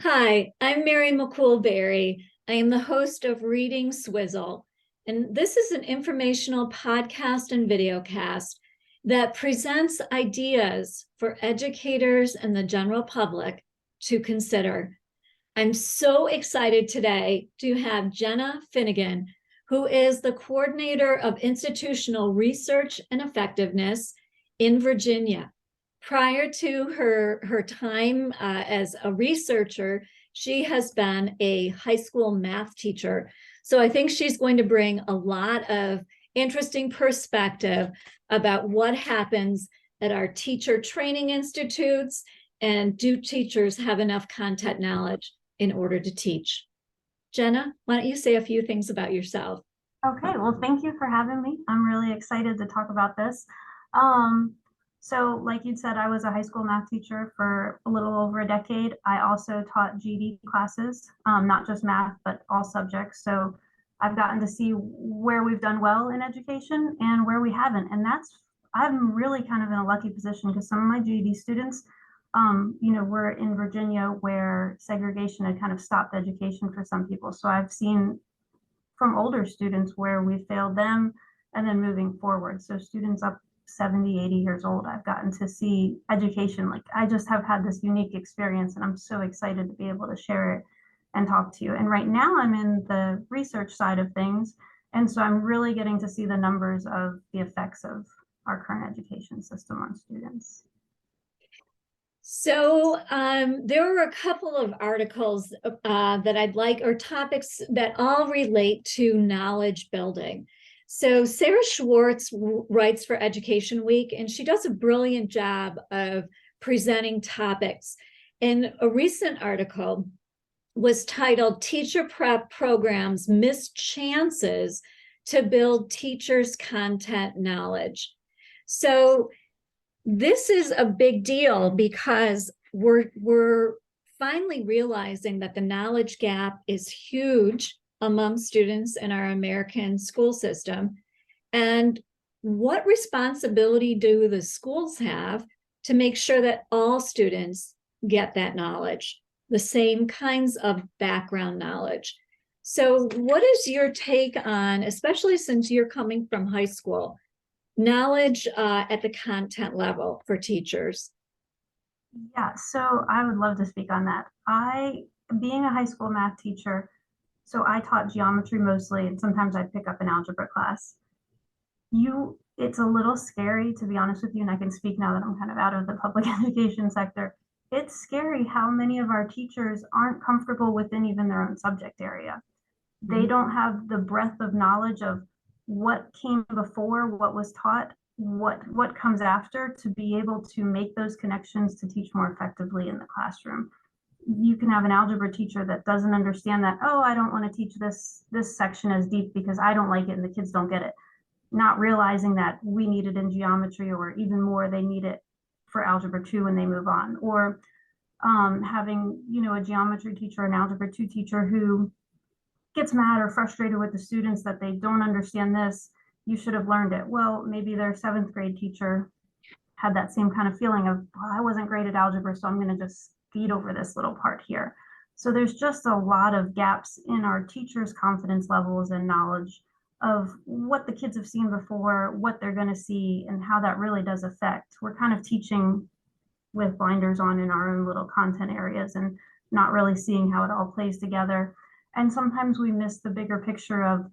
Hi, I'm Mary McCool-Berry. I am the host of Reading Swizzle, and this is an informational podcast and videocast that presents ideas for educators and the general public to consider. I'm so excited today to have Jenna Finnegan, who is the coordinator of institutional research and effectiveness in Virginia. Prior to her time as a researcher, she has been a high school math teacher. So I think she's going to bring a lot of interesting perspective about what happens at our teacher training institutes, and do teachers have enough content knowledge in order to teach? Jenna, why don't you say a few things about yourself? Okay, well, thank you for having me. I'm really excited to talk about this. So like you'd said, I was a high school math teacher for a little over a decade. I also taught GED classes, not just math, but all subjects. So I've gotten to see where we've done well in education and where we haven't. And I'm really kind of in a lucky position because some of my GED students, were in Virginia where segregation had kind of stopped education for some people. So I've seen from older students where we failed them and then moving forward. So students up 70, 80 years old, I've gotten to see education. Like I just have had this unique experience and I'm so excited to be able to share it and talk to you. And right now I'm in the research side of things. And so I'm really getting to see the numbers of the effects of our current education system on students. So there were a couple of articles that I'd like, or topics that all relate to knowledge building. So Sarah Schwartz writes for Education Week, and she does a brilliant job of presenting topics. And a recent article was titled "Teacher Prep Programs Miss Chances to Build Teachers' Content Knowledge." So this is a big deal because we're finally realizing that the knowledge gap is huge among students in our American school system. And what responsibility do the schools have to make sure that all students get that knowledge, the same kinds of background knowledge? So what is your take on, especially since you're coming from high school, knowledge at the content level for teachers? Yeah, so I would love to speak on that. Being a high school math teacher, so I taught geometry mostly, and sometimes I'd pick up an algebra class. It's a little scary, to be honest with you, and I can speak now that I'm kind of out of the public education sector. It's scary how many of our teachers aren't comfortable within even their own subject area. They don't have the breadth of knowledge of what came before, what was taught, what comes after, to be able to make those connections to teach more effectively in the classroom. You can have an algebra teacher that doesn't understand that, oh, I don't want to teach this section as deep because I don't like it and the kids don't get it. Not realizing that we need it in geometry, or even more, they need it for algebra 2 when they move on. Or having, a geometry teacher, an algebra 2 teacher who gets mad or frustrated with the students that they don't understand this, you should have learned it. Well, maybe their 7th grade teacher had that same kind of feeling of, well, I wasn't great at algebra, so I'm going to just speed over this little part here. So there's just a lot of gaps in our teachers' confidence levels and knowledge of what the kids have seen before, what they're going to see, and how that really does affect. We're kind of teaching with blinders on in our own little content areas and not really seeing how it all plays together. And sometimes we miss the bigger picture of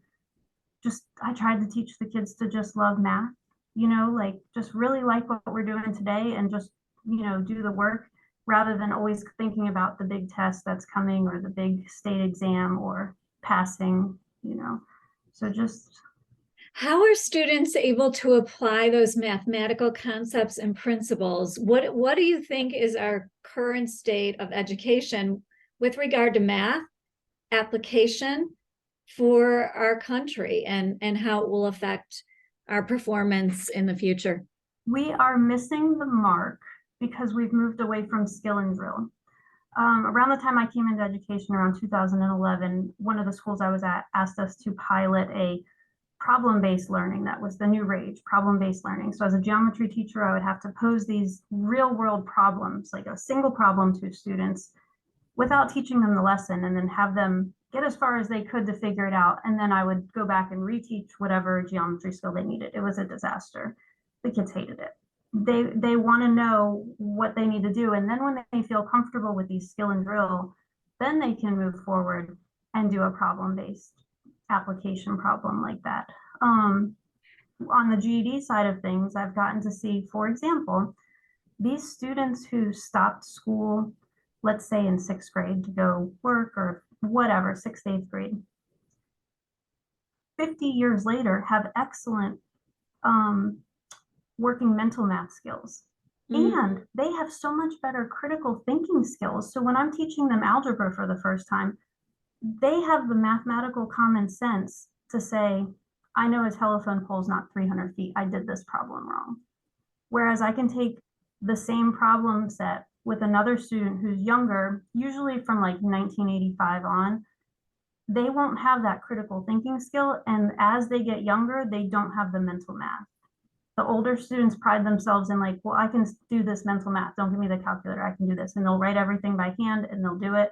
I tried to teach the kids to just love math, like just really like what we're doing today and just, do the work rather than always thinking about the big test that's coming or the big state exam or passing. So just. How are students able to apply those mathematical concepts and principles? What do you think is our current state of education with regard to math application for our country, and how it will affect our performance in the future? We are missing the mark because we've moved away from skill and drill. Around the time I came into education, around 2011, one of the schools I was at asked us to pilot a problem-based learning. That was the new rage, problem-based learning. So as a geometry teacher, I would have to pose these real-world problems, like a single problem to students, without teaching them the lesson, and then have them get as far as they could to figure it out. And then I would go back and reteach whatever geometry skill they needed. It was a disaster. The kids hated it. They want to know what they need to do. And then when they feel comfortable with these skill and drill, then they can move forward and do a problem-based application problem like that. On the GED side of things, I've gotten to see, for example, these students who stopped school, let's say in 6th grade to go work or whatever, 6th, 8th grade, 50 years later have excellent working mental math skills. And they have so much better critical thinking skills. So when I'm teaching them algebra for the first time, they have the mathematical common sense to say, I know a telephone pole is not 300 feet. I did this problem wrong. Whereas I can take the same problem set with another student who's younger, usually from like 1985 on, they won't have that critical thinking skill. And as they get younger, they don't have the mental math. The older students pride themselves in like, well, I can do this mental math. Don't give me the calculator. I can do this. And they'll write everything by hand and they'll do it.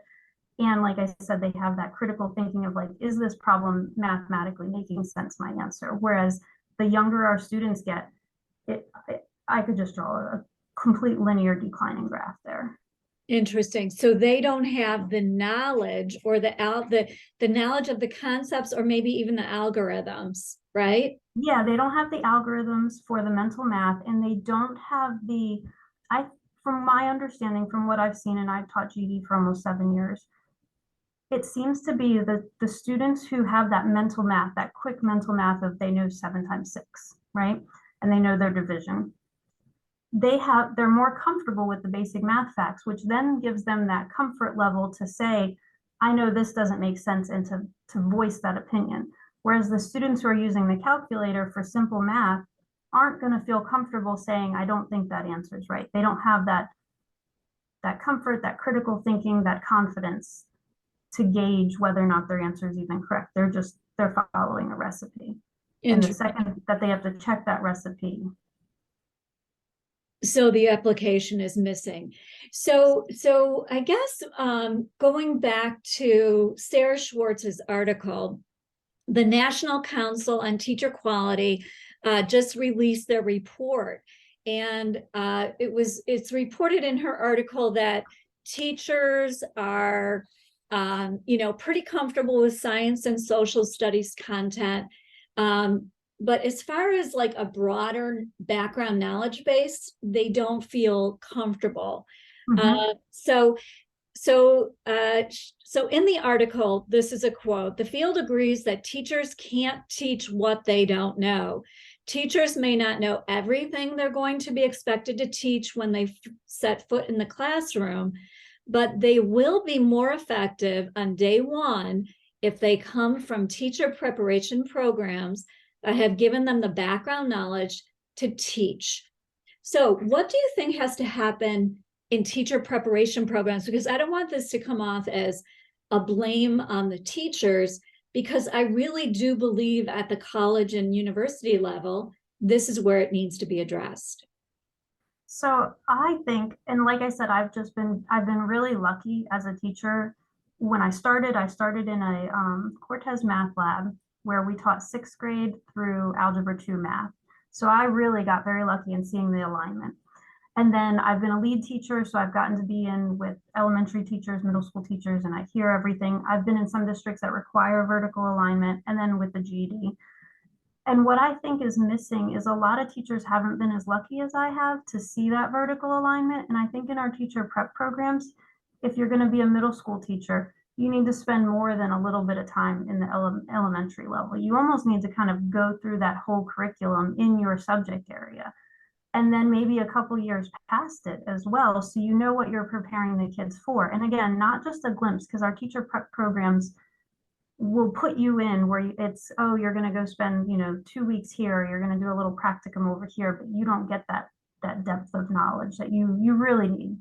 And like I said, they have that critical thinking of like, is this problem mathematically making sense, my answer? Whereas the younger our students get, I could just draw a complete linear declining graph there. Interesting. So they don't have the knowledge or the knowledge of the concepts or maybe even the algorithms, right? Yeah, they don't have the algorithms for the mental math, and they don't have from my understanding, from what I've seen, and I've taught GED for almost 7 years, it seems to be the students who have that mental math, that quick mental math of they know 7 times 6, right? And they know their division. They're more comfortable with the basic math facts, which then gives them that comfort level to say, I know this doesn't make sense, and to voice that opinion. Whereas the students who are using the calculator for simple math aren't going to feel comfortable saying, I don't think that answer is right. They don't have that comfort, that critical thinking, that confidence to gauge whether or not their answer is even correct. They're following a recipe. And the second that they have to check that recipe, so the application is missing. So I guess going back to Sarah Schwartz's article, the National Council on Teacher Quality just released their report. And it's reported in her article that teachers are pretty comfortable with science and social studies content. But as far as like a broader background knowledge base, they don't feel comfortable. So in the article, this is a quote: the field agrees that teachers can't teach what they don't know. Teachers may not know everything they're going to be expected to teach when they set foot in the classroom, but they will be more effective on day one if they come from teacher preparation programs that have given them the background knowledge to teach. So what do you think has to happen in teacher preparation programs? Because I don't want this to come off as a blame on the teachers, because I really do believe at the college and university level, this is where it needs to be addressed. So I think, and like I said, I've been really lucky as a teacher. When I started in a Cortez math lab where we taught 6th grade through Algebra 2 math. So I really got very lucky in seeing the alignment. And then I've been a lead teacher, so I've gotten to be in with elementary teachers, middle school teachers, and I hear everything. I've been in some districts that require vertical alignment, and then with the GED. And what I think is missing is a lot of teachers haven't been as lucky as I have to see that vertical alignment. And I think in our teacher prep programs, if you're going to be a middle school teacher, you need to spend more than a little bit of time in the elementary level. You almost need to kind of go through that whole curriculum in your subject area. And then maybe a couple years past it as well, so you know what you're preparing the kids for. And again, not just a glimpse, because our teacher prep programs will put you in where it's, oh, you're going to go spend 2 weeks here, you're going to do a little practicum over here, but you don't get that depth of knowledge that you really need.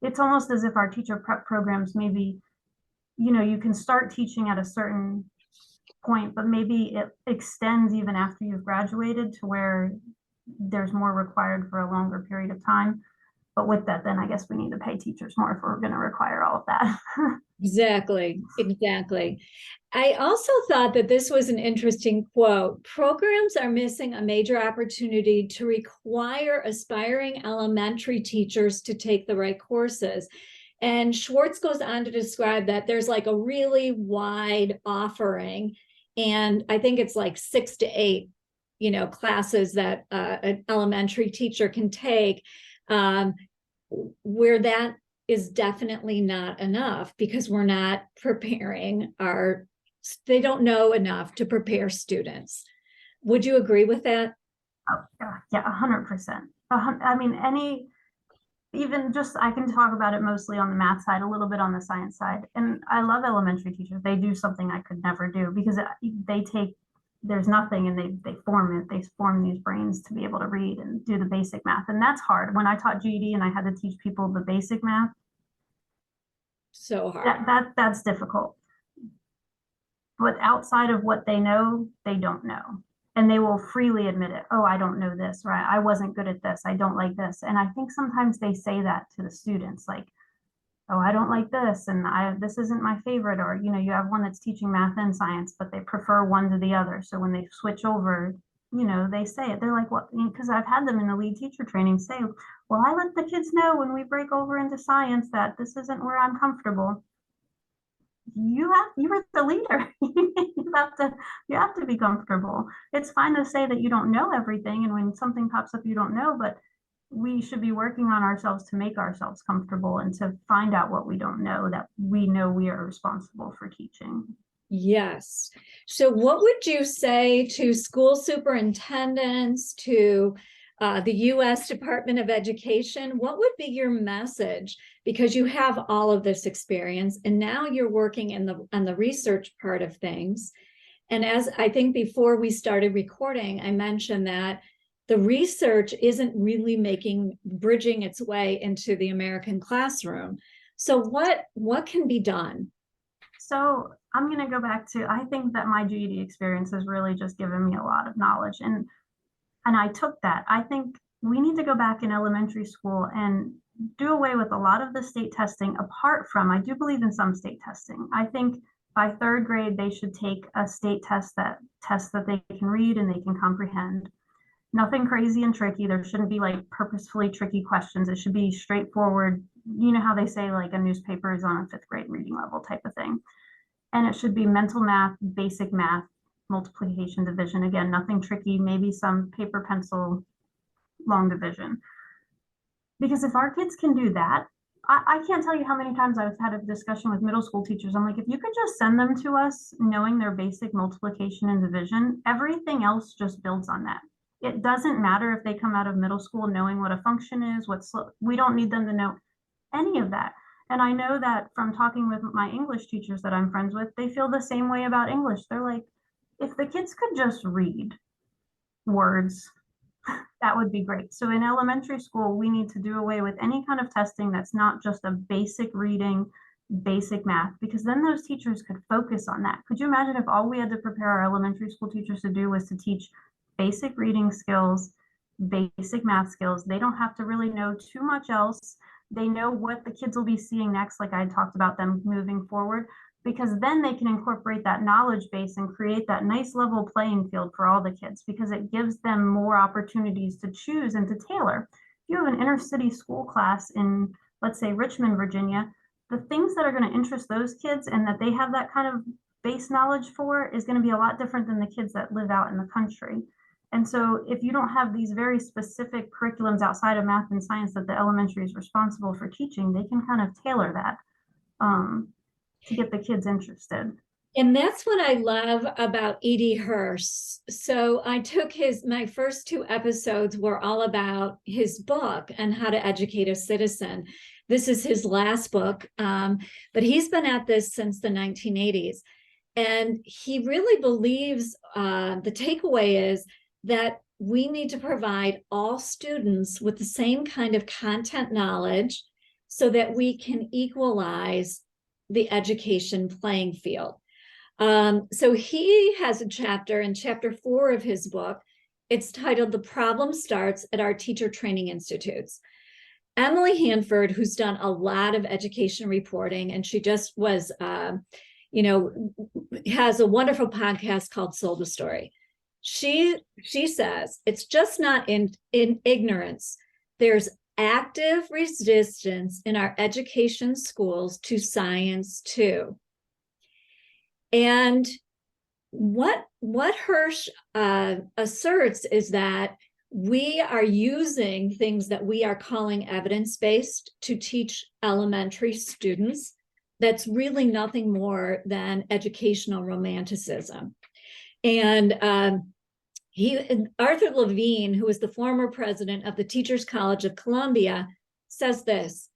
It's almost as if our teacher prep programs, maybe you can start teaching at a certain point, but maybe it extends even after you've graduated to where there's more required for a longer period of time. But with that, then I guess we need to pay teachers more if we're going to require all of that. Exactly, exactly. I also thought that this was an interesting quote. Programs are missing a major opportunity to require aspiring elementary teachers to take the right courses. And Schwartz goes on to describe that there's like a really wide offering. And I think it's like 6 to 8, classes that an elementary teacher can take, where that is definitely not enough because we're not preparing they don't know enough to prepare students. Would you agree with that? Oh, yeah, 100%. I mean, even just, I can talk about it mostly on the math side, a little bit on the science side. And I love elementary teachers. They do something I could never do because there's nothing and they form these brains to be able to read and do the basic math. And that's hard. When I taught GED and I had to teach people the basic math, So hard. that's difficult. But outside of what they know, they don't know. And they will freely admit it. Oh, I don't know this, right? I wasn't good at this. I don't like this. And I think sometimes they say that to the students, like, oh, I don't like this, and this isn't my favorite. Or, you have one that's teaching math and science, but they prefer one to the other. So when they switch over, they say it. They're like, well, because I've had them in the lead teacher training say, well, I let the kids know when we break over into science that this isn't where I'm comfortable. You are the leader. you have to be comfortable. It's fine to say that you don't know everything, and when something pops up you don't know, but we should be working on ourselves to make ourselves comfortable and to find out what we don't know, that we know we are responsible for teaching. Yes. So what would you say to school superintendents, to the U.S. Department of Education? What would be your message? Because you have all of this experience and now you're working on the research part of things. And as I think before we started recording, I mentioned that the research isn't really bridging its way into the American classroom. So what can be done? So I'm going to go back to, I think that my GED experience has really just given me a lot of knowledge, and I took that. I think we need to go back in elementary school and do away with a lot of the state testing. Apart from, I do believe in some state testing. I think by third grade, they should take a state test that tests that they can read and they can comprehend. Nothing crazy and tricky. There shouldn't be like purposefully tricky questions. It should be straightforward. You know how they say like a newspaper is on a fifth grade reading level type of thing. And it should be mental math, basic math, multiplication, division. Again, nothing tricky, maybe some paper, pencil, long division. Because if our kids can do that, I can't tell you how many times I've had a discussion with middle school teachers. I'm like, if you could just send them to us knowing their basic multiplication and division, everything else just builds on that. It doesn't matter if they come out of middle school knowing what a function is, we don't need them to know any of that. And I know that from talking with my English teachers that I'm friends with, they feel the same way about English. They're like, if the kids could just read words, that would be great. So in elementary school, we need to do away with any kind of testing that's not just a basic reading, basic math, because then those teachers could focus on that. Could you imagine if all we had to prepare our elementary school teachers to do was to teach basic reading skills, basic math skills? They don't have to really know too much else. They know what the kids will be seeing next, like I talked about them moving forward, because then they can incorporate that knowledge base and create that nice level playing field for all the kids, because it gives them more opportunities to choose and to tailor. If you have an inner city school class in, let's say, Richmond, Virginia, the things that are going to interest those kids and that they have that kind of base knowledge for is going to be a lot different than the kids that live out in the country. And so if you don't have these very specific curriculums outside of math and science that the elementary is responsible for teaching, they can kind of tailor that to get the kids interested. And that's what I love about E.D. Hirsch. So I took my first 2 episodes were all about his book and how to educate a citizen. This is his last book, but he's been at this since the 1980s. And he really believes the takeaway is that we need to provide all students with the same kind of content knowledge so that we can equalize the education playing field. So he has a chapter in chapter 4 of his book. It's titled "The Problem Starts at Our Teacher Training Institutes." Emily Hanford, who's done a lot of education reporting, and she just was, has a wonderful podcast called Soul the Story. She says it's just not in ignorance. There's active resistance in our education schools to science too. And what Hirsch asserts is that we are using things that we are calling evidence-based to teach elementary students. That's really nothing more than educational romanticism. And Arthur Levine, who is the former president of the Teachers College of Columbia, says this: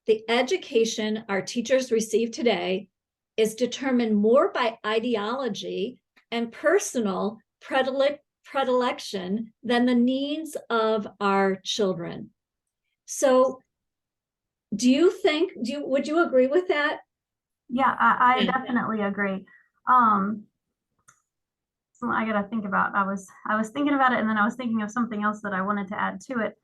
the education our teachers receive today is determined more by ideology and personal predilection than the needs of our children. So would you agree with that? Yeah, I definitely agree. So I gotta think about, I was thinking about it, and then I was thinking of something else that I wanted to add to it.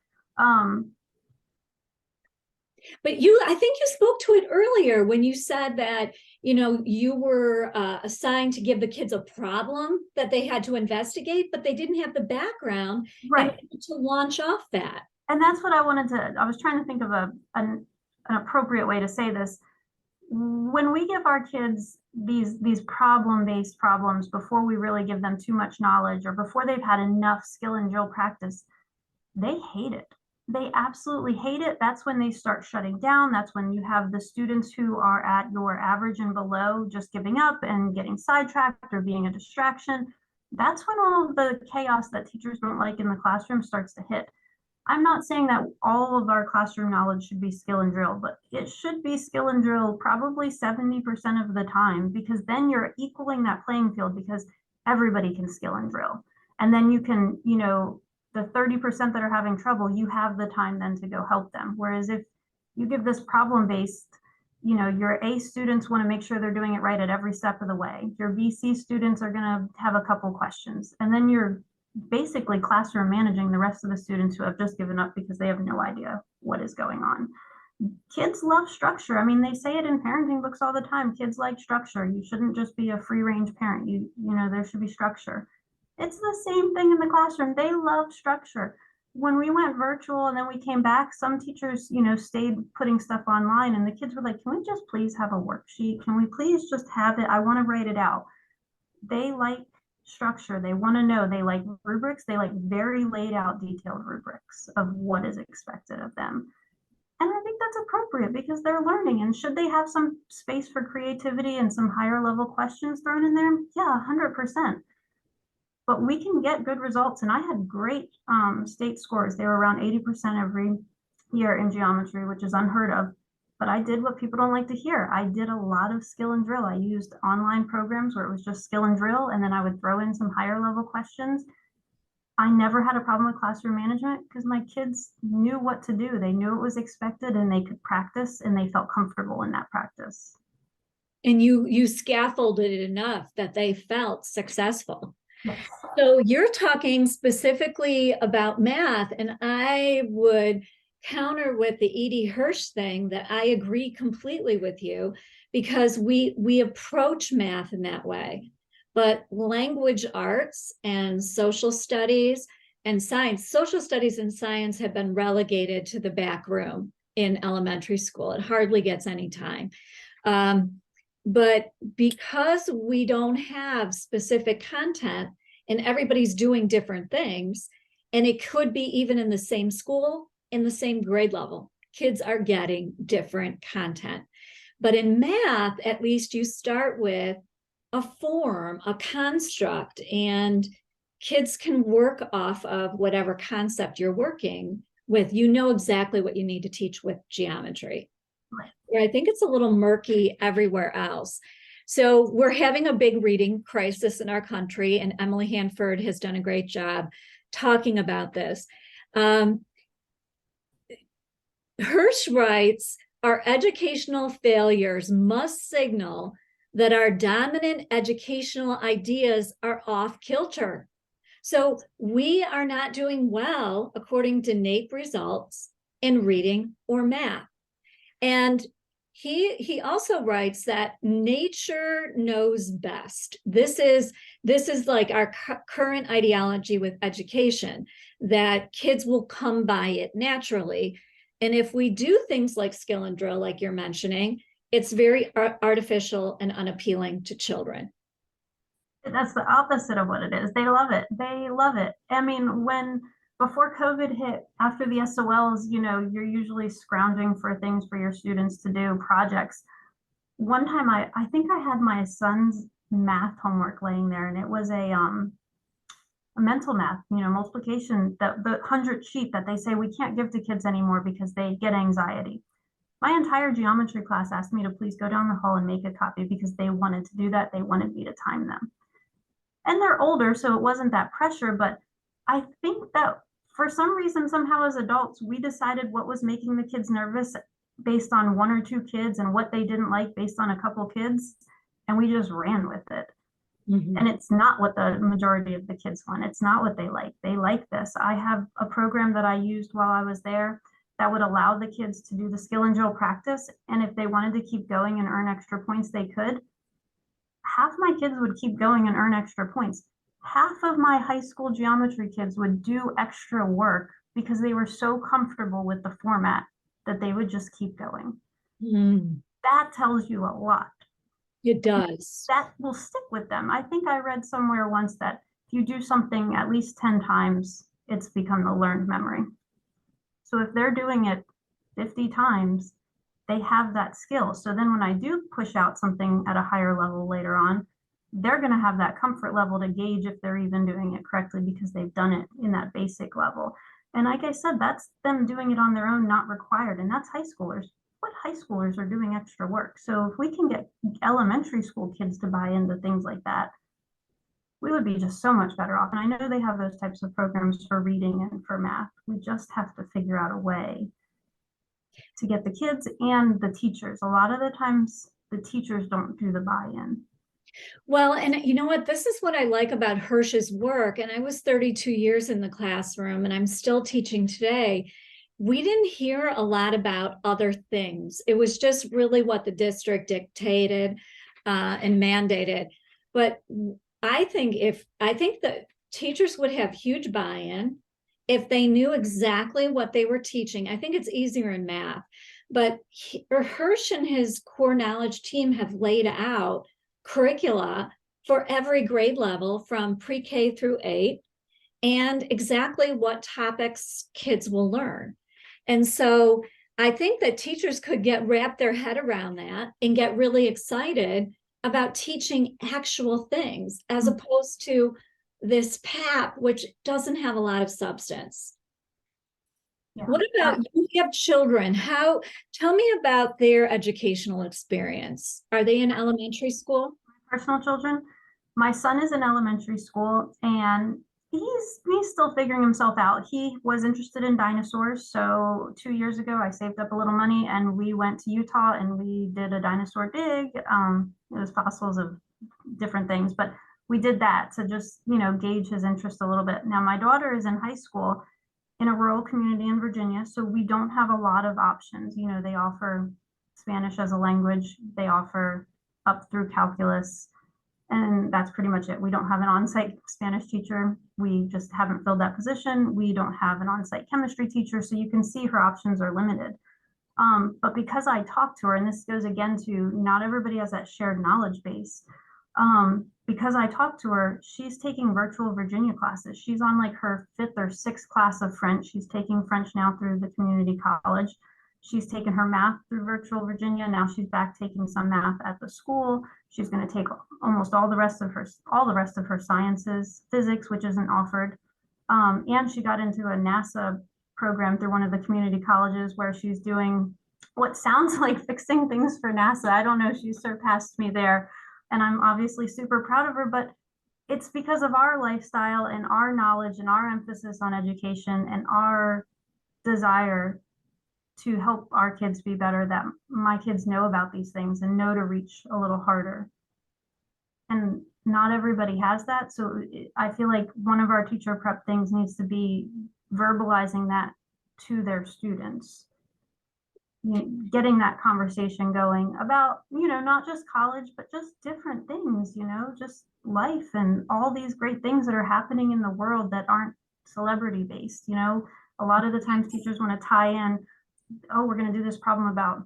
But I think you spoke to it earlier when you said that, you were assigned to give the kids a problem that they had to investigate, but they didn't have the background right to launch off that. And that's what I was trying to think of an appropriate way to say this. When we give our kids these problem-based problems before we really give them too much knowledge, or before they've had enough skill and drill practice, they hate it. They absolutely hate it. That's when they start shutting down. That's when you have the students who are at your average and below just giving up and getting sidetracked or being a distraction. That's when all of the chaos that teachers don't like in the classroom starts to hit. I'm not saying that all of our classroom knowledge should be skill and drill, but it should be skill and drill probably 70% of the time, because then you're equaling that playing field, because everybody can skill and drill. And then you can, the 30% that are having trouble, you have the time then to go help them. Whereas if you give this problem-based, your A students want to make sure they're doing it right at every step of the way. Your BC students are going to have a couple questions. And then you're basically classroom managing the rest of the students who have just given up because they have no idea what is going on. Kids love structure. I mean, they say it in parenting books all the time. Kids like structure. You shouldn't just be a free range parent. There should be structure. It's the same thing in the classroom. They love structure. When we went virtual and then we came back, some teachers, stayed putting stuff online, and the kids were like, can we just please have a worksheet? Can we please just have it? I want to write it out. They like structure. They want to know. They like rubrics. They like very laid out, detailed rubrics of what is expected of them. And I think that's appropriate because they're learning. And should they have some space for creativity and some higher level questions thrown in there? Yeah, 100%. But we can get good results. And I had great state scores. They were around 80% every year in geometry, which is unheard of. But I did what people don't like to hear. I did a lot of skill and drill. I used online programs where it was just skill and drill, and then I would throw in some higher level questions. I never had a problem with classroom management because my kids knew what to do. They knew it was expected, and they could practice, and they felt comfortable in that practice. And you scaffolded it enough that they felt successful. Yes. So you're talking specifically about math, and I would counter with the E.D. Hirsch thing that I agree completely with you, because we approach math in that way. But language arts and social studies and science, social studies and science have been relegated to the back room in elementary school. It hardly gets any time. But because we don't have specific content and everybody's doing different things, and it could be even in the same school, in the same grade level, kids are getting different content. But in math, at least you start with a form, a construct, and kids can work off of whatever concept you're working with. You know exactly what you need to teach with geometry. I think it's a little murky everywhere else. So we're having a big reading crisis in our country, and Emily Hanford has done a great job talking about this. Hirsch writes, our educational failures must signal that our dominant educational ideas are off kilter. So we are not doing well, according to NAEP results, in reading or math. And he also writes that nature knows best. This is like our current ideology with education, that kids will come by it naturally. And if we do things like skill and drill, like you're mentioning, it's very artificial and unappealing to children. That's the opposite of what it is. They love it. They love it. I mean, before COVID hit, after the SOLs, you're usually scrounging for things for your students to do, projects. One time I think I had my son's math homework laying there, and it was a mental math, multiplication, the 100 sheet that they say we can't give to kids anymore because they get anxiety. My entire geometry class asked me to please go down the hall and make a copy because they wanted to do that. They wanted me to time them. And they're older, so it wasn't that pressure, but I think that for some reason, somehow as adults, we decided what was making the kids nervous based on one or two kids and what they didn't like based on a couple kids, and we just ran with it. Mm-hmm. And it's not what the majority of the kids want. It's not what they like. They like this. I have a program that I used while I was there that would allow the kids to do the skill and drill practice, and if they wanted to keep going and earn extra points, they could. Half my kids would keep going and earn extra points. Half of my high school geometry kids would do extra work because they were so comfortable with the format that they would just keep going. Mm. That tells you a lot. It does. That will stick with them. I think I read somewhere once that if you do something at least 10 times, it's become a learned memory. So if they're doing it 50 times, they have that skill. So then when I do push out something at a higher level later on, they're going to have that comfort level to gauge if they're even doing it correctly because they've done it in that basic level. And like I said, that's them doing it on their own, not required. And that's high schoolers. What high schoolers are doing extra work? So if we can get elementary school kids to buy into things like that, we would be just so much better off. And I know they have those types of programs for reading and for math. We just have to figure out a way to get the kids and the teachers. A lot of the times the teachers don't do the buy-in. Well, and you know what? This is what I like about Hirsch's work. And I was 32 years in the classroom and I'm still teaching today. We didn't hear a lot about other things. It was just really what the district dictated and mandated. But I think that teachers would have huge buy-in if they knew exactly what they were teaching. I think it's easier in math, but Hirsch and his core knowledge team have laid out curricula for every grade level from pre-K through 8 and exactly what topics kids will learn. And so I think that teachers could wrap their head around that and get really excited about teaching actual things as opposed to this PAP, which doesn't have a lot of substance. Yeah. What about you have children? Tell me about their educational experience. Are they in elementary school? My personal children, my son is in elementary school and he's still figuring himself out. He was interested in dinosaurs. So 2 years ago, I saved up a little money and we went to Utah and we did a dinosaur dig. It was fossils of different things, but we did that to just, gauge his interest a little bit. Now, my daughter is in high school in a rural community in Virginia, so we don't have a lot of options. They offer Spanish as a language, they offer up through calculus, and that's pretty much it. We don't have an on-site Spanish teacher. We just haven't filled that position. We don't have an on-site chemistry teacher, so you can see her options are limited. But because I talked to her, and this goes again to not everybody has that shared knowledge base, because I talked to her, she's taking virtual Virginia classes. She's on like her 5th or 6th class of French. She's taking French now through the community college. She's taken her math through virtual Virginia. Now she's back taking some math at the school. She's going to take almost all the rest of her sciences, physics, which isn't offered. And she got into a NASA program through one of the community colleges where she's doing what sounds like fixing things for NASA. I don't know, she surpassed me there. And I'm obviously super proud of her, but it's because of our lifestyle and our knowledge and our emphasis on education and our desire to help our kids be better that my kids know about these things and know to reach a little harder. And not everybody has that. So I feel like one of our teacher prep things needs to be verbalizing that to their students. Getting that conversation going about, not just college, but just different things, just life and all these great things that are happening in the world that aren't celebrity based. A lot of the times teachers want to tie in, oh, we're going to do this problem about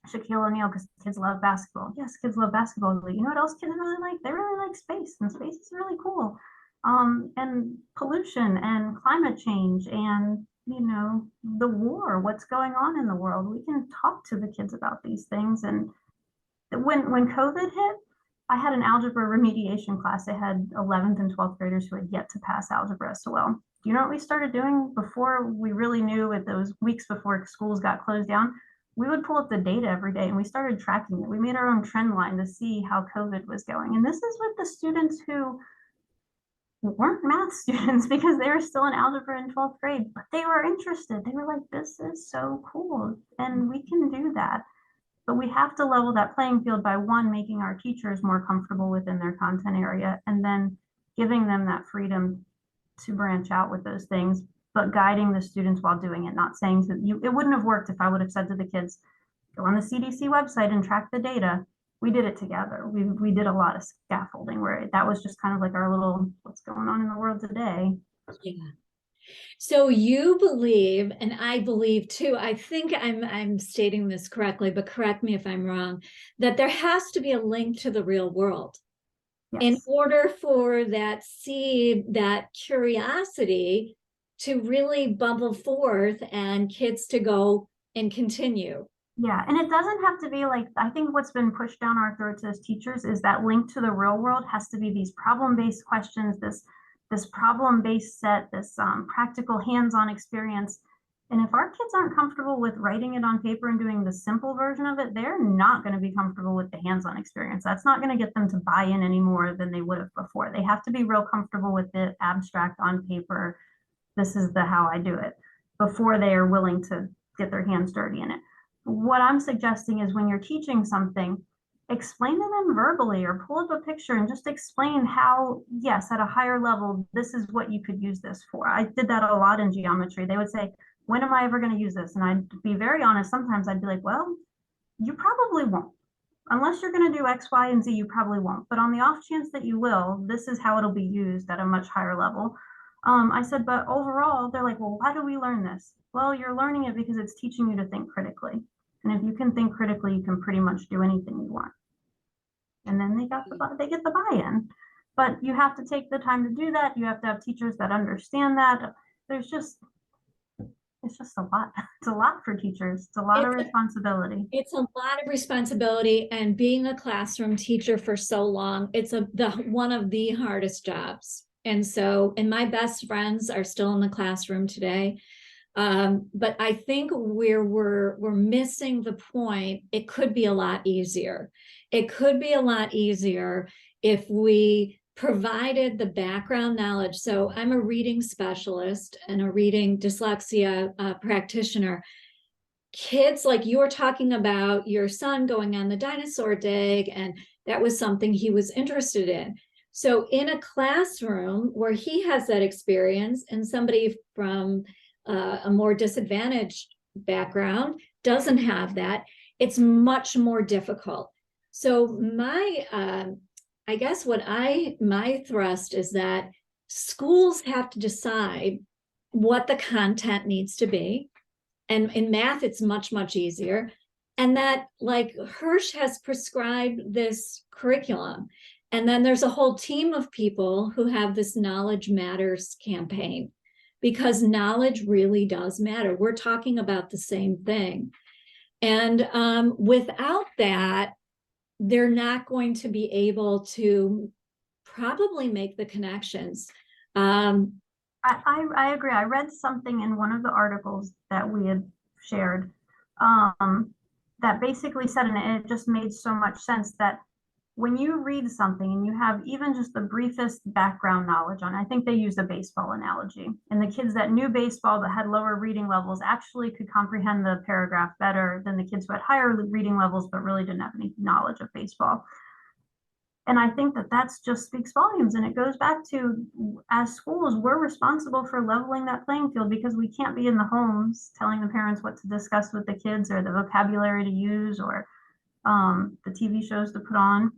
Shaquille O'Neal because kids love basketball. Yes, kids love basketball, but you know what else kids really like? They really like space, and space is really cool. And pollution and climate change and the war, what's going on in the world. We can talk to the kids about these things. And when COVID hit, I had an algebra remediation class. I had 11th and 12th graders who had yet to pass algebra SOL. Do you know what we started doing before we really knew it, those weeks before schools got closed down? We would pull up the data every day and we started tracking it. We made our own trend line to see how COVID was going. And this is with the students who weren't math students because they were still in algebra in 12th grade, but they were interested. They were like, this is so cool and we can do that. But we have to level that playing field by one, making our teachers more comfortable within their content area, and then giving them that freedom to branch out with those things, but guiding the students while doing it, not saying to you, it wouldn't have worked if I would have said to the kids, go on the CDC website and track the data. We did it together. We did a lot of scaffolding where that was just kind of like our little, what's going on in the world today. Yeah. So you believe, and I believe too, I think I'm stating this correctly, but correct me if I'm wrong, that there has to be a link to the real world. Yes. In order for that seed, that curiosity to really bubble forth and kids to go and continue. Yeah, and it doesn't have to be like, I think what's been pushed down our throats as teachers is that link to the real world has to be these problem-based questions, this problem-based set, this practical hands-on experience. And if our kids aren't comfortable with writing it on paper and doing the simple version of it, they're not going to be comfortable with the hands-on experience. That's not going to get them to buy in any more than they would have before. They have to be real comfortable with it, abstract on paper. This is how I do it, before they are willing to get their hands dirty in it. What I'm suggesting is when you're teaching something, explain to them verbally or pull up a picture and just explain how, yes, at a higher level, this is what you could use this for. I did that a lot in geometry. They would say, when am I ever going to use this? And I'd be very honest. Sometimes I'd be like, well, you probably won't. Unless you're going to do X, Y, and Z, you probably won't. But on the off chance that you will, this is how it'll be used at a much higher level. I said, but overall, they're like, well, why do we learn this? Well, you're learning it because it's teaching you to think critically. And if you can think critically, you can pretty much do anything you want. And then they get the buy-in. But you have to take the time to do that. You have to have teachers that understand that. It's just a lot. It's a lot for teachers. It's a lot of responsibility. It's a lot of responsibility, and being a classroom teacher for so long, it's one of the hardest jobs. And my best friends are still in the classroom today. But I think we're missing the point. It could be a lot easier. It could be a lot easier if we provided the background knowledge. So I'm a reading specialist and a reading dyslexia practitioner. Kids, like you were talking about your son going on the dinosaur dig, and that was something he was interested in. So in a classroom where he has that experience and somebody from a more disadvantaged background doesn't have that, it's much more difficult. So I guess my thrust is that schools have to decide what the content needs to be. And in math, it's much, much easier. And that, like, Hirsch has prescribed this curriculum. And then there's a whole team of people who have this Knowledge Matters campaign, because knowledge really does matter. We're talking about the same thing. And without that, they're not going to be able to probably make the connections. I agree. I read something in one of the articles that we had shared that basically said, and it just made so much sense, that when you read something and you have even just the briefest background knowledge on, I think they used a baseball analogy, and the kids that knew baseball but had lower reading levels actually could comprehend the paragraph better than the kids who had higher reading levels but really didn't have any knowledge of baseball. And I think that that's just speaks volumes. And it goes back to, as schools, we're responsible for leveling that playing field, because we can't be in the homes telling the parents what to discuss with the kids, or the vocabulary to use, or the TV shows to put on.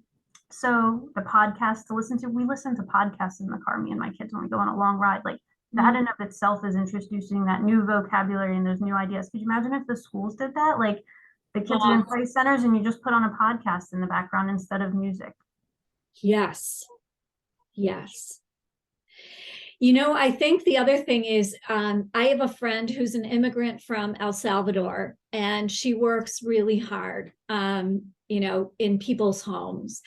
So the podcasts to listen to, we listen to podcasts in the car, me and my kids, when we go on a long ride. Like that in of itself is introducing that new vocabulary and those new ideas. Could you imagine if the schools did that? Like the kids are in play centers and you just put on a podcast in the background instead of music. Yes. Yes. You know, I think the other thing is, I have a friend who's an immigrant from El Salvador, and she works really hard, in people's homes.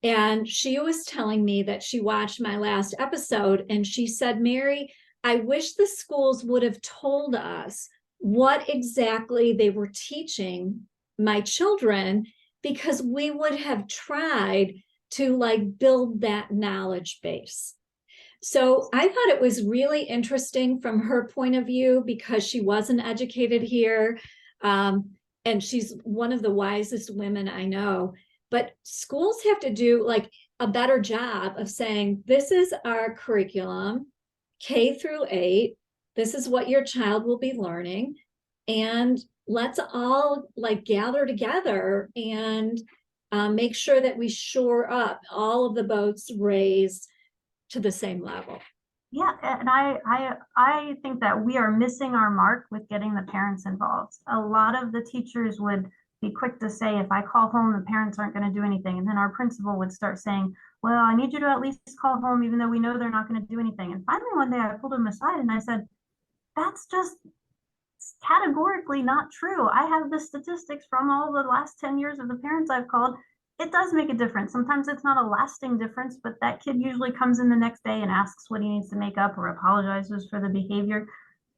And she was telling me that she watched my last episode, and she said, Mary, I wish the schools would have told us what exactly they were teaching my children, because we would have tried to like build that knowledge base. So I thought it was really interesting from her point of view, because she wasn't educated here. And she's one of the wisest women I know. But schools have to do like a better job of saying, this is our curriculum, K-8. This is what your child will be learning. And let's all like gather together and make sure that we shore up all of the boats raised to the same level. Yeah, and I think that we are missing our mark with getting the parents involved. A lot of the teachers would be quick to say, if I call home, the parents aren't going to do anything. And then our principal would start saying, well, I need you to at least call home, even though we know they're not going to do anything. And finally, one day I pulled him aside and I said, that's just categorically not true. I have the statistics from all the last 10 years of the parents I've called. It does make a difference. Sometimes it's not a lasting difference, but that kid usually comes in the next day and asks what he needs to make up or apologizes for the behavior.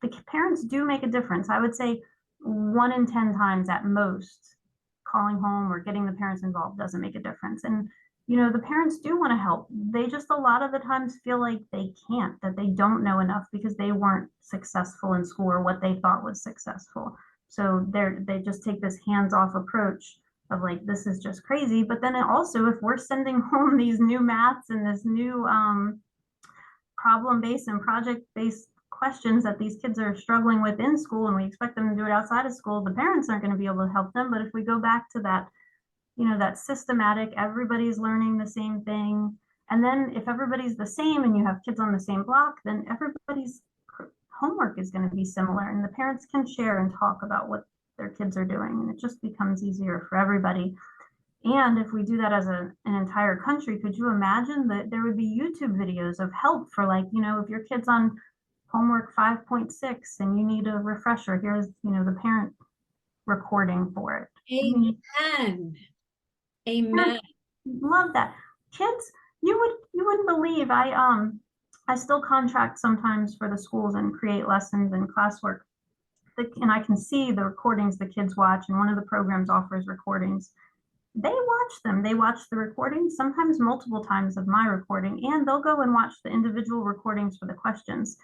The parents do make a difference. I would say 1 in 10 times at most, calling home or getting the parents involved doesn't make a difference. And the parents do want to help. They just a lot of the times feel like they can't, that they don't know enough because they weren't successful in school or what they thought was successful. So they just take this hands-off approach of like, this is just crazy. But then also, if we're sending home these new maths and this new problem-based and project-based questions that these kids are struggling with in school, and we expect them to do it outside of school, the parents aren't going to be able to help them. But if we go back to that, that systematic, everybody's learning the same thing. And then if everybody's the same and you have kids on the same block, then everybody's homework is going to be similar, and the parents can share and talk about what their kids are doing, and it just becomes easier for everybody. And if we do that as an entire country, could you imagine that there would be YouTube videos of help for, like, if your kid's on homework 5.6 and you need a refresher, here's the parent recording for it. Amen. Amen. Love that. Kids, you wouldn't believe, I still contract sometimes for the schools and create lessons and classwork. And I can see the recordings the kids watch, and one of the programs offers recordings. They watch them. They watch the recordings, sometimes multiple times of my recording, and they'll go and watch the individual recordings for the questions.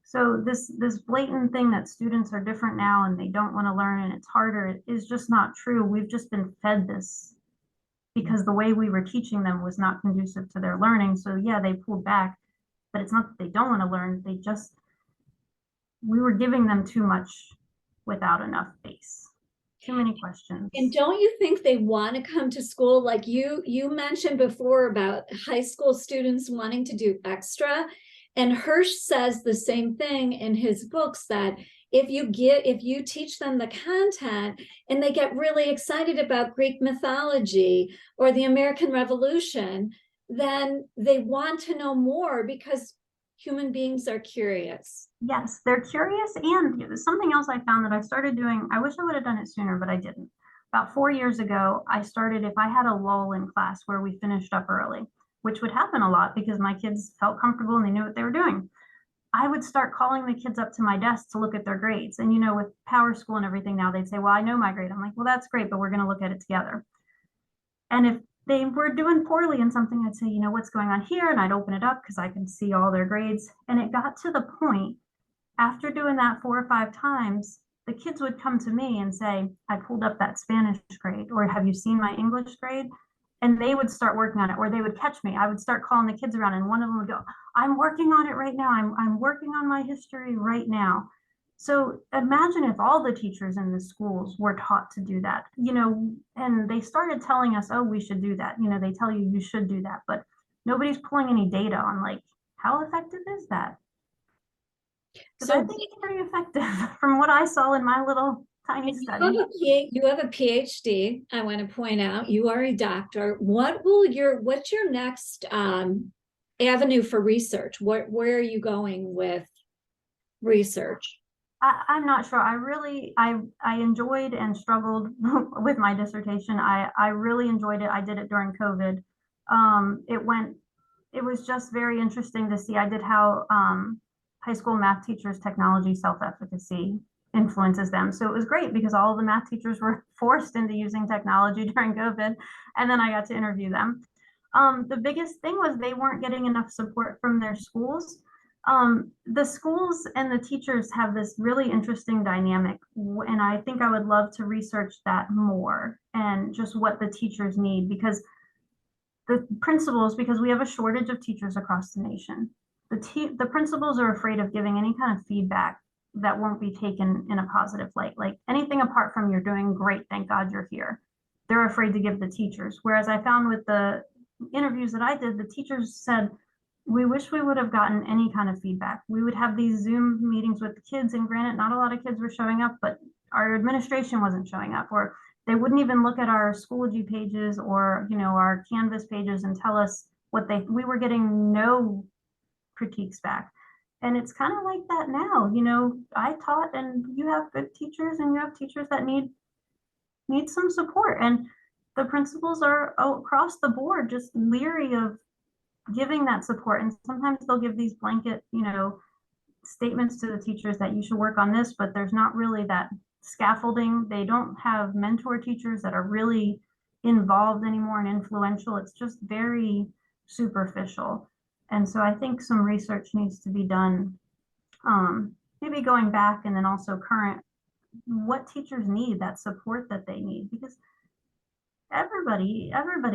So this blatant thing that students are different now and they don't want to learn and it's harder is just not true. We've just been fed this because the way we were teaching them was not conducive to their learning. So yeah, they pulled back, but it's not that they don't want to learn. We were giving them too much without enough base. Too many questions. And don't you think they want to come to school? Like you mentioned before about high school students wanting to do extra. And Hirsch says the same thing in his books, that if you teach them the content and they get really excited about Greek mythology or the American Revolution, then they want to know more, because human beings are curious. Yes, they're curious. And something else I found that I started doing, I wish I would have done it sooner, but I didn't. About 4 years ago, I started, if I had a lull in class where we finished up early, which would happen a lot because my kids felt comfortable and they knew what they were doing, I would start calling the kids up to my desk to look at their grades. And with Power School and everything now, they'd say, well, I know my grade. I'm like, well, that's great, but we're going to look at it together. And if they were doing poorly in something, I'd say, what's going on here? And I'd open it up because I could see all their grades. And it got to the point, after doing that 4 or 5 times, the kids would come to me and say, I pulled up that Spanish grade, or have you seen my English grade? and they would start working on it, or they would catch me. I would start calling the kids around, and one of them would go, I'm working on it right now. I'm working on my history right now. So imagine if all the teachers in the schools were taught to do that, and they started telling us, oh, we should do that. They tell you you should do that, but nobody's pulling any data on like, how effective is that? Because I So think it's pretty effective from what I saw in my little tiny study. you have a PhD. I want to point out you are a doctor. What's your next avenue for research? Where are you going with research? I'm not sure. I enjoyed and struggled with my dissertation. I really enjoyed it. I did it during COVID. It was just very interesting to see. I did how high school math teachers' technology self-efficacy influences them. So it was great because all of the math teachers were forced into using technology during COVID, and then I got to interview them. The biggest thing was they weren't getting enough support from their schools. The schools and the teachers have this really interesting dynamic, and I think I would love to research that more and just what the teachers need, because because we have a shortage of teachers across the nation. The principals are afraid of giving any kind of feedback that won't be taken in a positive light, like anything apart from you're doing great, thank God you're here. They're afraid to give the teachers. Whereas I found with the interviews that I did, the teachers said, we wish we would have gotten any kind of feedback. We would have these Zoom meetings with the kids, and granted, not a lot of kids were showing up, but our administration wasn't showing up, or they wouldn't even look at our Schoology pages or our Canvas pages and tell us we were getting no critiques back. And it's kind of like that now. I taught, and you have good teachers, and you have teachers that need some support, and the principals are across the board just leery of giving that support. And sometimes they'll give these blanket statements to the teachers that you should work on this, but there's not really that scaffolding. They don't have mentor teachers that are really involved anymore and influential. It's just very superficial. And so I think some research needs to be done, maybe going back and then also current, what teachers need, that support that they need, because everybody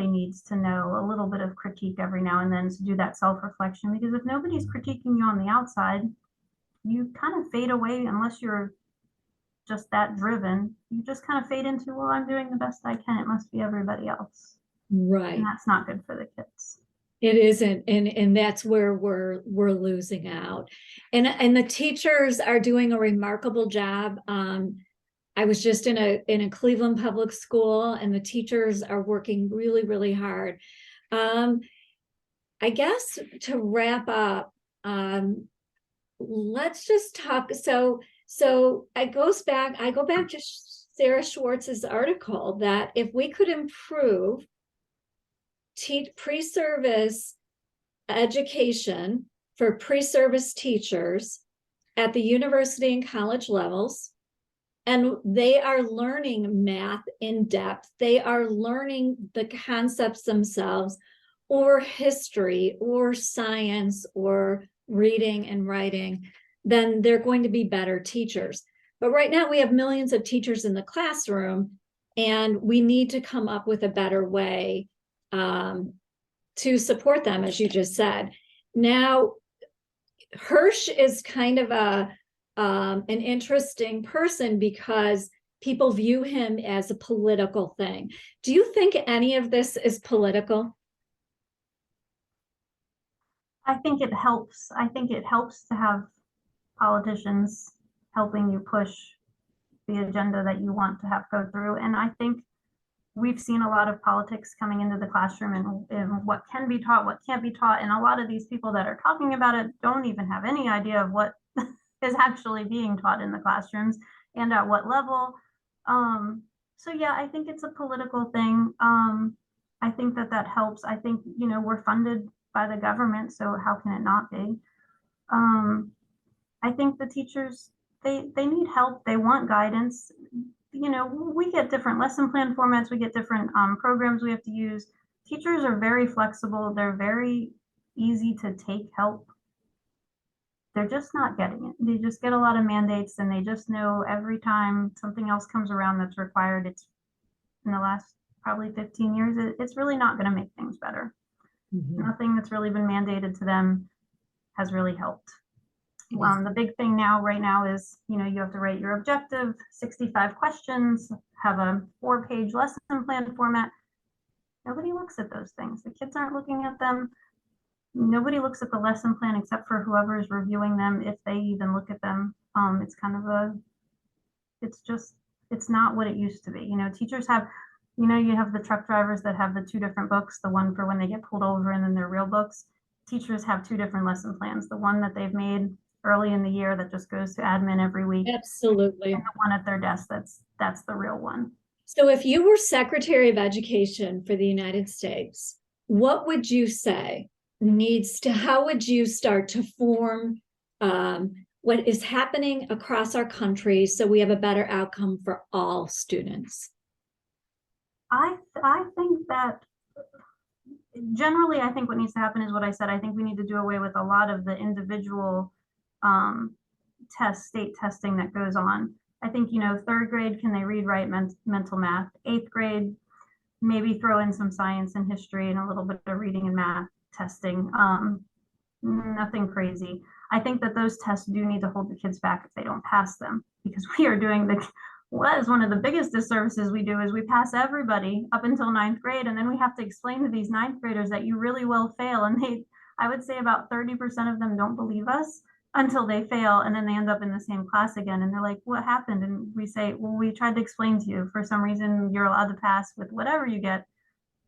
needs to know a little bit of critique every now and then to do that self-reflection, because if nobody's critiquing you on the outside, you kind of fade away. Unless you're just that driven, you just kind of fade into, well, I'm doing the best I can, it must be everybody else, and Right. that's not good for the kids. It isn't, and that's where we're losing out. And the teachers are doing a remarkable job. I was just in a Cleveland public school, and the teachers are working really, really hard. I guess to wrap up, let's just talk. So I go back to Sarah Schwartz's article that if we could improve pre-service education for pre-service teachers at the university and college levels, and they are learning math in depth, they are learning the concepts themselves, or history or science or reading and writing, then they're going to be better teachers. But right now we have millions of teachers in the classroom, and we need to come up with a better way to support them, as you just said. Now, Hirsch is kind of an interesting person because people view him as a political thing. Do you think any of this is political? I think it helps. I think it helps to have politicians helping you push the agenda that you want to have go through. And I think we've seen a lot of politics coming into the classroom, and what can be taught, what can't be taught. And a lot of these people that are talking about it don't even have any idea of what is actually being taught in the classrooms and at what level. So yeah, I think it's a political thing. I think that helps. I think, we're funded by the government, so how can it not be? I think the teachers, they need help. They want guidance. We get different lesson plan formats. We get different programs we have to use. Teachers are very flexible. They're very easy to take help. They're just not getting it. They just get a lot of mandates, and they just know every time something else comes around that's required, it's in the last probably 15 years, it's really not going to make things better. Nothing that's really been mandated to them has really helped. The big thing right now is, you have to write your objective, 65 questions, have a 4-page lesson plan format. Nobody looks at those things. The kids aren't looking at them. Nobody looks at the lesson plan except for whoever is reviewing them, if they even look at them. It's kind of it's not what it used to be. Teachers have, you have the truck drivers that have the 2 different books, the one for when they get pulled over and then their real books. Teachers have 2 different lesson plans, the one that they've made early in the year that just goes to admin every week. Absolutely. And the one at their desk, that's the real one. So if you were Secretary of Education for the United States, what would you say how would you start to form what is happening across our country so we have a better outcome for all students? I think that generally, I think what needs to happen is what I said. I think we need to do away with a lot of the individual state testing that goes on. I think, 3rd grade, can they read, write, mental math? 8th grade, maybe throw in some science and history and a little bit of reading and math testing. Nothing crazy. I think that those tests do need to hold the kids back if they don't pass them, because we are doing that is one of the biggest disservices we do, is we pass everybody up until 9th grade, and then we have to explain to these 9th graders that you really will fail. And I would say about 30% of them don't believe us until they fail, and then they end up in the same class again, and they're like, what happened? And we say, well, we tried to explain to you, for some reason you're allowed to pass with whatever you get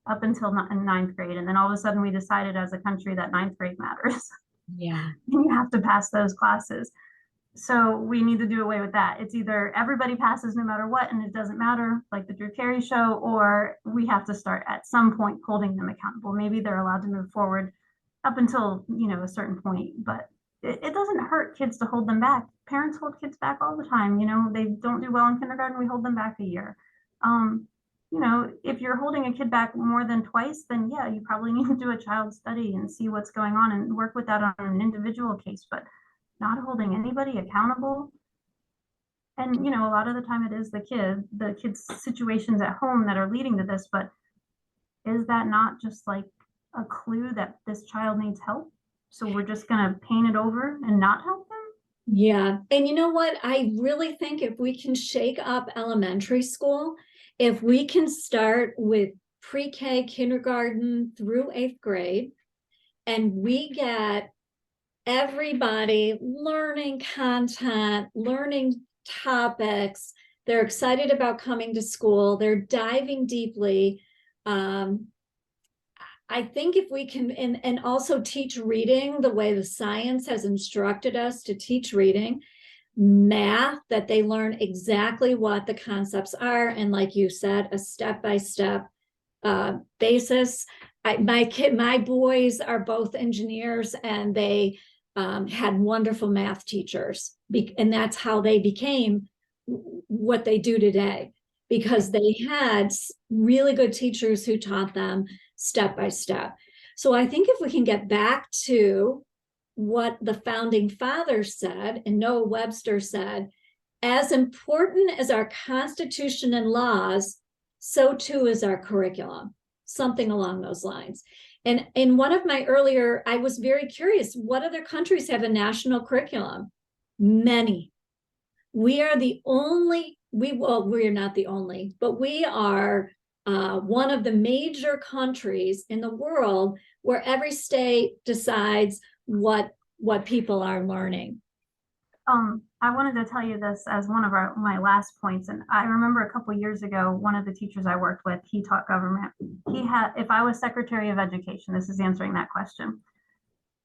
up until 9th grade, and then all of a sudden we decided as a country that 9th grade matters. Yeah. And you have to pass those classes. So we need to do away with that. It's either everybody passes no matter what, and it doesn't matter, like the Drew Carey show, or we have to start at some point holding them accountable. Maybe they're allowed to move forward up until, a certain point, but it doesn't hurt kids to hold them back. Parents hold kids back all the time. They don't do well in kindergarten, we hold them back a year. If you're holding a kid back more than twice, then yeah, you probably need to do a child study and see what's going on and work with that on an individual case, but not holding anybody accountable. And, a lot of the time it is the kids' situations at home that are leading to this, but is that not just like a clue that this child needs help? So we're just going to paint it over and not help them? Yeah. And you know what? I really think if we can shake up elementary school, if we can start with pre-K, kindergarten through 8th grade, and we get everybody learning content, learning topics, they're excited about coming to school, they're diving deeply. I think if we can, and also teach reading the way the science has instructed us to teach reading, math, that they learn exactly what the concepts are, and like you said, a step-by-step basis. My boys are both engineers, and they had wonderful math teachers, and that's how they became what they do today, because they had really good teachers who taught them step by step. So I think if we can get back to what the founding fathers said, and Noah Webster said, as important as our Constitution and laws, so too is our curriculum, something along those lines. And in one of my earlier, I was very curious, what other countries have a national curriculum? Many. We are the only, we're not the only, but we are one of the major countries in the world where every state decides what people are learning. I wanted to tell you this as one of my last points. And I remember a couple of years ago, one of the teachers I worked with, he taught government. If I was Secretary of Education, this is answering that question.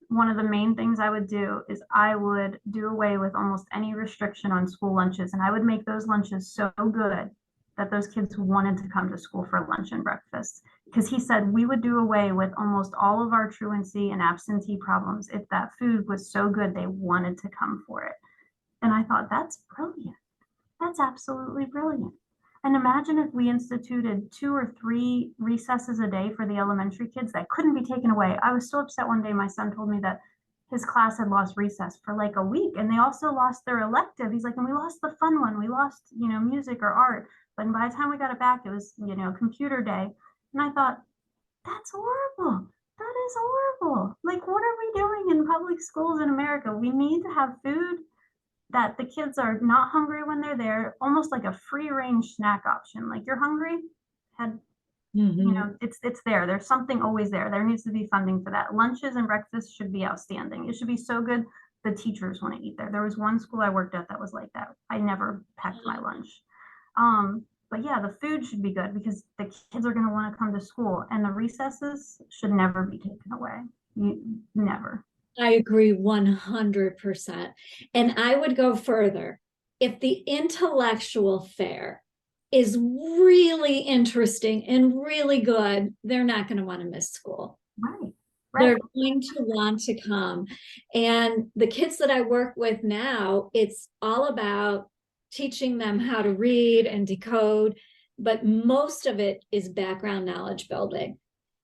One of the main things I would do is I would do away with almost any restriction on school lunches. And I would make those lunches so good that those kids wanted to come to school for lunch and breakfast. Because he said we would do away with almost all of our truancy and absentee problems if that food was so good they wanted to come for it. And I thought, that's brilliant. That's absolutely brilliant. And imagine if we instituted 2 or 3 recesses a day for the elementary kids that couldn't be taken away. I was so upset one day, my son told me that his class had lost recess for like a week, and they also lost their elective. He's like, and we lost the fun one. We lost, music or art, But by the time we got it back, it was, computer day. And I thought, that's horrible. That is horrible. Like, what are we doing in public schools in America? We need to have food that the kids are not hungry when they're there, almost like a free range snack option. Like, you're hungry, had it's there. There's something always there. There needs to be funding for that. Lunches and breakfasts should be outstanding. It should be so good the teachers want to eat there. There was one school I worked at that was like that. I never packed my lunch. But yeah, the food should be good because the kids are going to want to come to school, and the recesses should never be taken away. Never. I agree 100%. And I would go further. If the intellectual fare is really interesting and really good, they're not going to want to miss school. Right. They're going to want to come. And the kids that I work with now, it's all about teaching them how to read and decode, but most of it is background knowledge building.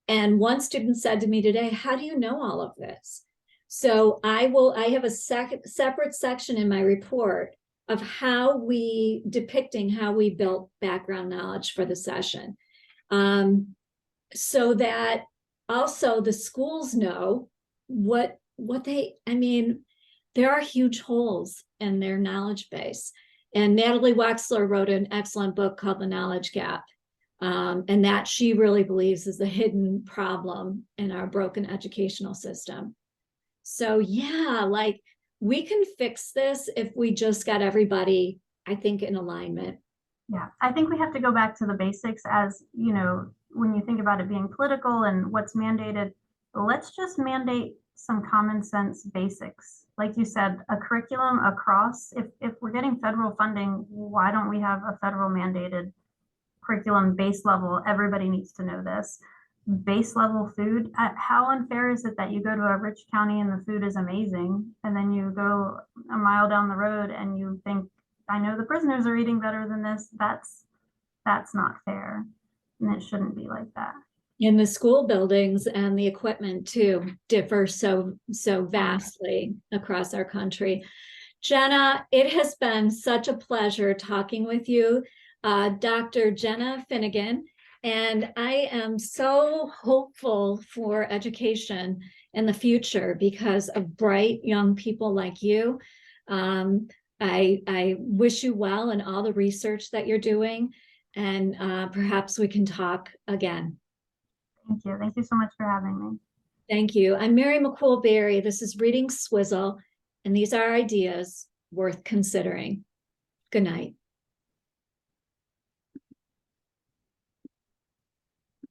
And one student said to me today, how do you know all of this? So I have a separate section in my report of depicting how we built background knowledge for the session. So that also the schools know there are huge holes in their knowledge base. And Natalie Wexler wrote an excellent book called The Knowledge Gap. And that she really believes is the hidden problem in our broken educational system. So yeah, like we can fix this if we just got everybody, I think, in alignment. Yeah, I think we have to go back to the basics as, when you think about it being political and what's mandated, let's just mandate some common sense basics. Like you said, a curriculum across, if we're getting federal funding, why don't we have a federal mandated curriculum base level? Everybody needs to know this. Base level food. How unfair is it that you go to a rich county and the food is amazing, and then you go a mile down the road and you think, I know the prisoners are eating better than this. That's not fair, and it shouldn't be like that. And the school buildings and the equipment too differ so vastly across our country. Jenna, it has been such a pleasure talking with you, Dr. Jenna Finnegan. And I am so hopeful for education in the future because of bright young people like you. I wish you well in all the research that you're doing, and perhaps we can talk again. Thank you. Thank you so much for having me. Thank you. I'm Mary McCool-Berry. This is Reading Swizzle, and these are ideas worth considering. Good night.